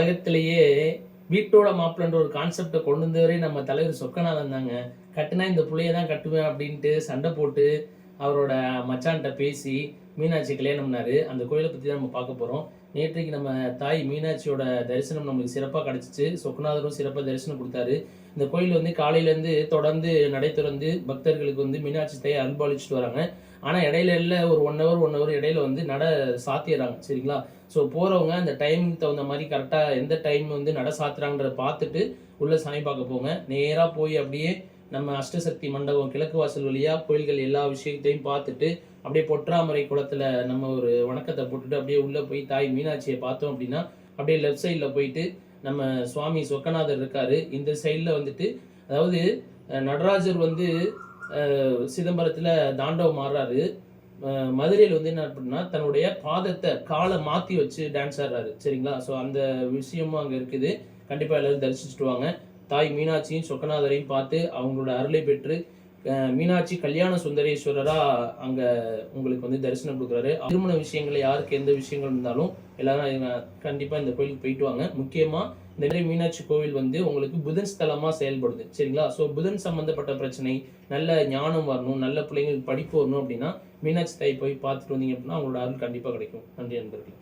உலகத்திலேயே வீட்டோட மாப்பிள்ளன்ற ஒரு கான்செப்டை கொண்டு வந்தவரே நம்ம தலைவர் சொக்கநாதன் தாங்க. கட்டுனா இந்த புள்ளைய தான் கட்டுவேன் அப்படின்ட்டு சண்டை போட்டு அவரோட மச்சான்கிட்ட பேசி மீனாட்சி கல்யாணம் பண்ணாரு. அந்த கோயிலை பற்றி தான் நம்ம பார்க்க போகிறோம். நேற்றைக்கு நம்ம தாய் மீனாட்சியோட தரிசனம் நம்மளுக்கு சிறப்பாக கிடச்சிச்சு. சொக்கநாதரும் சிறப்பாக தரிசனம் கொடுத்தாரு. இந்த கோயில் வந்து காலையிலேருந்து தொடர்ந்து நடை திறந்து பக்தர்களுக்கு வந்து மீனாட்சி தாயை அருள்பாலிச்சுட்டு வராங்க. ஆனால் இடையில ஒரு ஒன் ஹவர் இடையில வந்து நடை சாத்திடுறாங்க. சரிங்களா? ஸோ போகிறவங்க அந்த டைமுக்கு தகுந்த மாதிரி கரெக்டாக எந்த டைம் வந்து நடை சாத்துறாங்கன்றத பார்த்துட்டு உள்ளே சாமி பார்க்க போங்க. நேராக போய் அப்படியே நம்ம அஷ்டசக்தி மண்டபம் கிழக்கு வாசல் வழியாக கோயில்கள் எல்லா விஷயத்தையும் பார்த்துட்டு அப்படியே பொற்றாமரை குளத்தில் நம்ம ஒரு வணக்கத்தை போட்டுட்டு அப்படியே உள்ளே போய் தாய் மீனாட்சியை பார்த்தோம் அப்படின்னா அப்படியே லெஃப்ட் சைடில் போயிட்டு நம்ம சுவாமி சொக்கநாதர் இருக்காரு. இந்த சைடில் வந்துட்டு அதாவது நடராஜர் வந்து சிதம்பரத்தில் தாண்டவம் ஆடுறாரு. மதுரையில் வந்து என்ன அப்படின்னா தன்னுடைய பாதத்தை காலை மாற்றி வச்சு டான்ஸ் ஆடுறாரு. சரிங்களா? ஸோ அந்த விஷயமும் அங்கே இருக்குது. கண்டிப்பாக எல்லாரும் தரிசிச்சுட்டு வாங்க. தாய் மீனாட்சியும் சொக்கநாதரையும் பார்த்து அவங்களோட அருளை பெற்று மீனாட்சி கல்யாண சுந்தரேஸ்வரராக அங்கே உங்களுக்கு வந்து தரிசனம் கொடுக்குறாரு. திருமண விஷயங்கள் யாருக்கு எந்த விஷயங்கள் இருந்தாலும் எல்லாரும் கண்டிப்பாக இந்த கோயிலுக்கு போயிட்டு வாங்க. முக்கியமாக இந்த மாதிரி மீனாட்சி கோவில் வந்து உங்களுக்கு புதன் ஸ்தலமாக செயல்படுது. சரிங்களா? ஸோ புதன் சம்பந்தப்பட்ட பிரச்சனை, நல்ல ஞானம் வரணும், நல்ல பிள்ளைங்களுக்கு படிப்பு வரணும் அப்படின்னா மீனாட்சி தாய் போய் பார்த்துட்டு வந்தீங்க அப்படின்னா அவங்களோட அருள் கண்டிப்பாக கிடைக்கும். நன்றி நண்பர்களே.